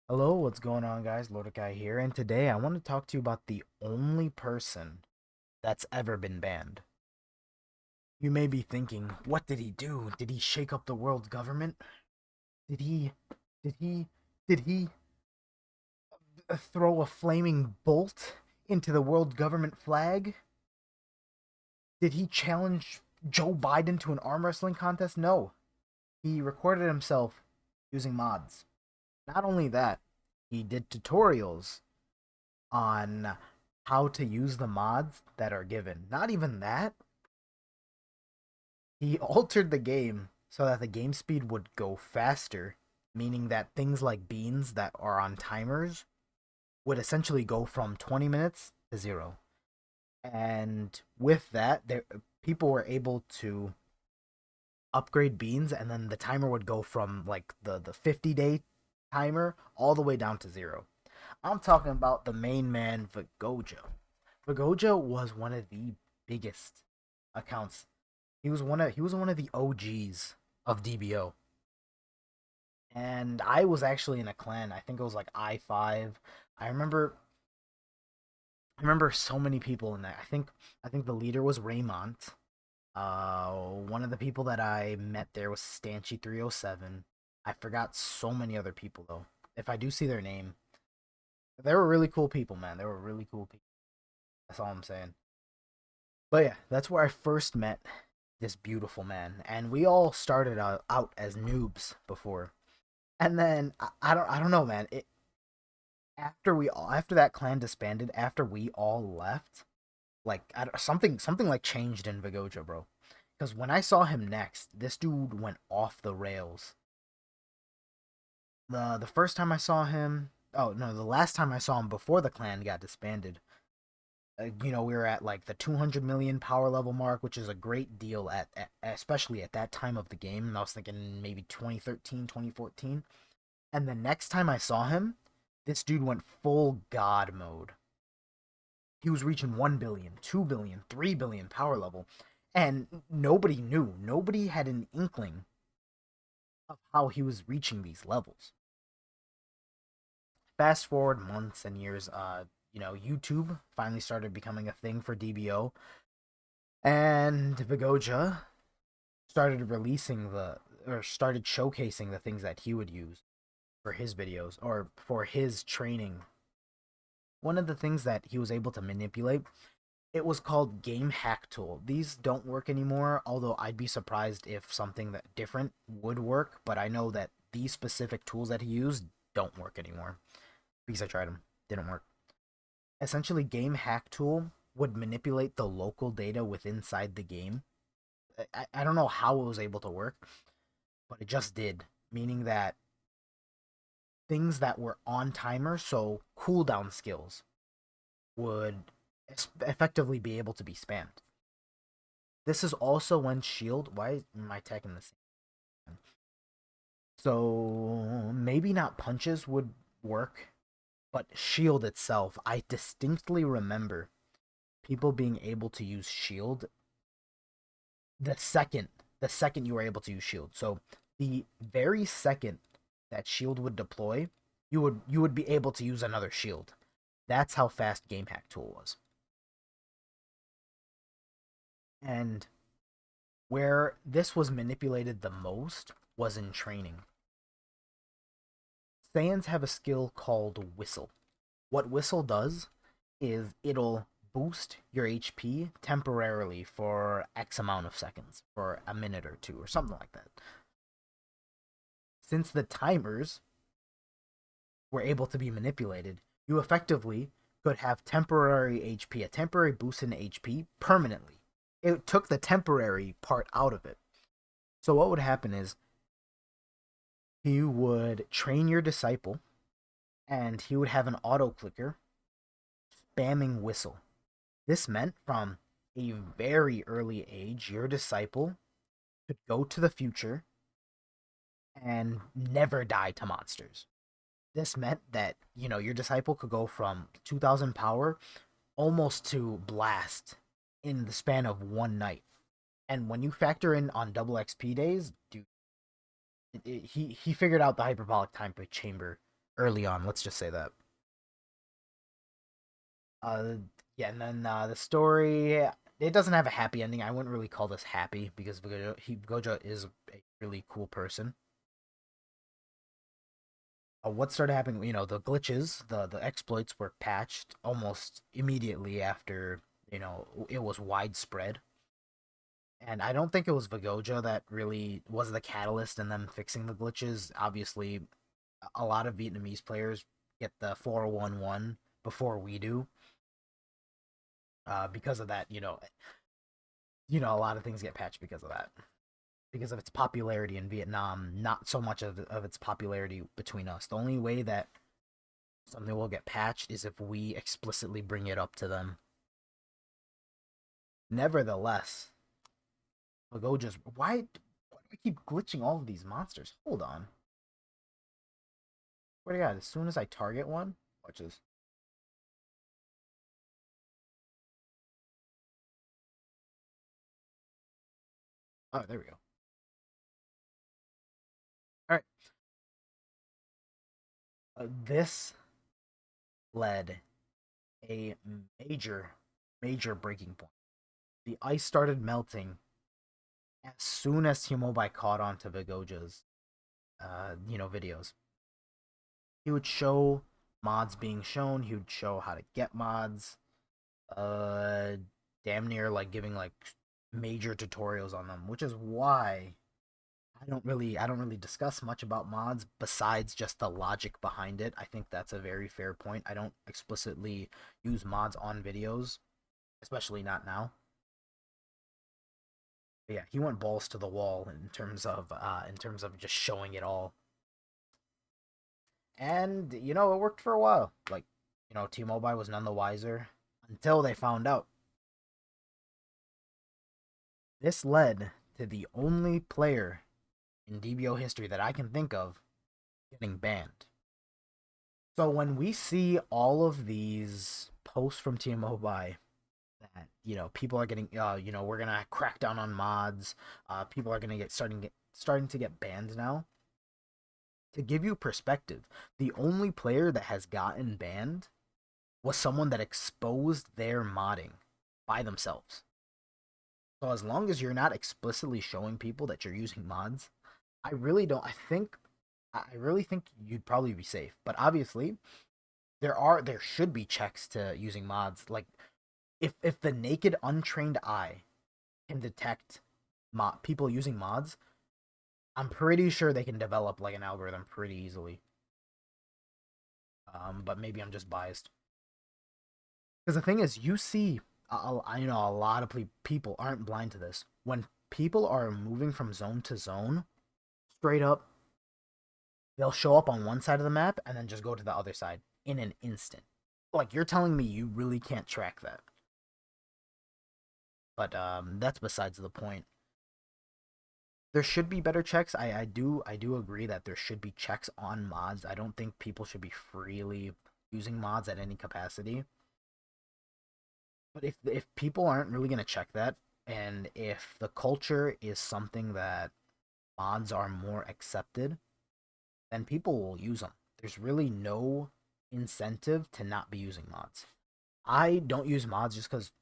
Hello, what's going on, guys? Lordky here, and today I want to talk to you about the only person that's ever been banned. You may be thinking, what did he do? Did he shake up the world government? Did he, did he, did he throw a flaming bolt into the world government flag? Did he challenge Joe Biden to an arm wrestling contest? No. He recorded himself using mods. Not only that, he did tutorials on how to use the mods that are given. Not even that. He altered the game so that the game speed would go faster, meaning that things like beans that are on timers would essentially go from 20 minutes to 0. And with that, people were able to upgrade beans, and then the timer would go from like the 50-day timer all the way down to 0. I'm talking about the main man, Vagojo. Vagojo was one of the biggest accounts. He was one of the OGs of DBO. And I was actually in a clan. I think it was like I5. I remember I remember so many people in that. I think the leader was Raymond. One of the people that I met there was Stanchy 307. I forgot so many other people though. If I do see their name, they were really cool people, man. They were really cool people. That's all I'm saying. But yeah, that's where I first met this beautiful man, and we all started out as noobs before. And then I don't know, man. After that clan disbanded, after we all left, like something like changed in Vigoja, bro. Because when I saw him next, this dude went off the rails. The first time I saw him, oh no, the last time I saw him before the clan got disbanded, we were at like the 200 million power level mark, which is a great deal especially at that time of the game. And I was thinking maybe 2013, 2014. And the next time I saw him, this dude went full god mode. He was reaching 1 billion, 2 billion, 3 billion power level. And nobody knew. Nobody had an inkling of how he was reaching these levels. Fast forward months and years, YouTube finally started becoming a thing for DBO. And Vigoja started showcasing the things that he would use for his videos or for his training. One of the things that he was able to manipulate, it was called game hack tool. These don't work anymore, although I'd be surprised if something that different would work, but I know that these specific tools that he used don't work anymore because I tried them. Didn't work. Essentially, game hack tool would manipulate the local data within inside the game. I don't know how it was able to work, but it just did, meaning that things that were on timer, so cooldown skills, would effectively be able to be spammed. This is also when shield. Why am I tagging this? So maybe not punches would work, but shield itself. I distinctly remember people being able to use shield the second you were able to use shield. So the very second that shield would deploy, you would be able to use another shield. That's how fast game hack tool was. And where this was manipulated the most was in training. Saiyans have a skill called whistle. What whistle does is it'll boost your HP temporarily for X amount of seconds, for a minute or two, or something like that. Since the timers were able to be manipulated, you effectively could have temporary HP, a temporary boost in HP permanently. It took the temporary part out of it. So what would happen is he would train your disciple and he would have an auto clicker spamming whistle. This meant from a very early age, your disciple could go to the future and never die to monsters. This meant that, your disciple could go from 2000 power almost to blast in the span of one night. And when you factor in on double XP days, dude, he figured out the hyperbolic time chamber early on. Let's just say that. Uh, yeah, and then the story, it doesn't have a happy ending. I wouldn't really call this happy because Gojo is a really cool person. What started happening? The glitches, the exploits were patched almost immediately after it was widespread. And I don't think it was Vagoja that really was the catalyst in them fixing the glitches. Obviously, a lot of Vietnamese players get the 411 before we do. Because of that, a lot of things get patched because of that. Because of its popularity in Vietnam, not so much of its popularity between us. The only way that something will get patched is if we explicitly bring it up to them. Nevertheless, Vagoja's why do I keep glitching all of these monsters? Hold on. What do you got? As soon as I target one, watch this. Oh, there we go. All right. This led a major, major breaking point. The ice started melting as soon as T-Mobile caught on to Vagoja's, videos. He would show mods being shown. He would show how to get mods. Uh, damn near like giving like major tutorials on them, which is why I don't really discuss much about mods besides just the logic behind it. I think that's a very fair point. I don't explicitly use mods on videos, especially not now. But yeah, he went balls to the wall in terms of just showing it all. And it worked for a while. Like, T-Mobile was none the wiser until they found out. This led to the only player in DBO history that I can think of getting banned. So when we see all of these posts from T-Mobile that people are getting we're gonna crack down on mods, people are gonna starting to get banned now. To give you perspective, the only player that has gotten banned was someone that exposed their modding by themselves. So as long as you're not explicitly showing people that you're using mods, I really don't. I really think you'd probably be safe. But obviously, there should be checks to using mods. Like if the naked untrained eye can detect people using mods, I'm pretty sure they can develop like an algorithm pretty easily. But maybe I'm just biased. Because the thing is, you see, a lot of people aren't blind to this. When people are moving from zone to zone, straight up, they'll show up on one side of the map and then just go to the other side in an instant. Like you're telling me you really can't track that. But that's besides the point. There should be better checks. I do agree that there should be checks on mods. I don't think people should be freely using mods at any capacity. But if people aren't really gonna check that, and if the culture is something that mods are more accepted, then people will use them. There's really no incentive to not be using mods. I don't use mods just because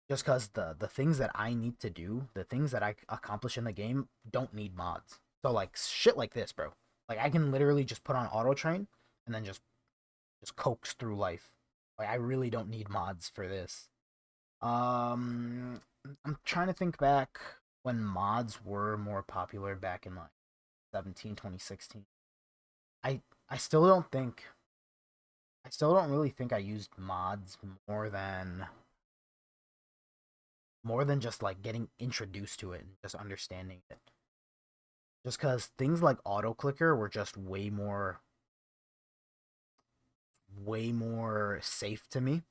the things that I need to do, the things that I accomplish in the game, don't need mods. So like shit like this, bro. Like I can literally just put on auto train and then just coax through life. Like I really don't need mods for this. Um, I'm trying to think back when mods were more popular back in like 2016. I I still don't think I still don't really think I used mods more than just like getting introduced to it and just understanding it. Just because things like auto clicker were just way more safe to me.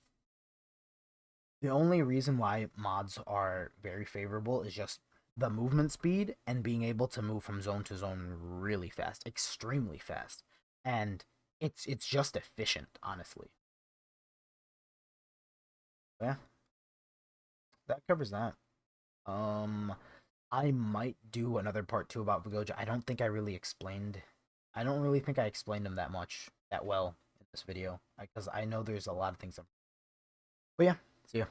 The only reason why mods are very favorable is just the movement speed and being able to move from zone to zone really fast, extremely fast. And it's just efficient, honestly. Yeah, that covers that. Um I might do another part two about Vagoja. I don't really think I explained him that much. that well in this video because I know there's a lot of things. But yeah, see ya.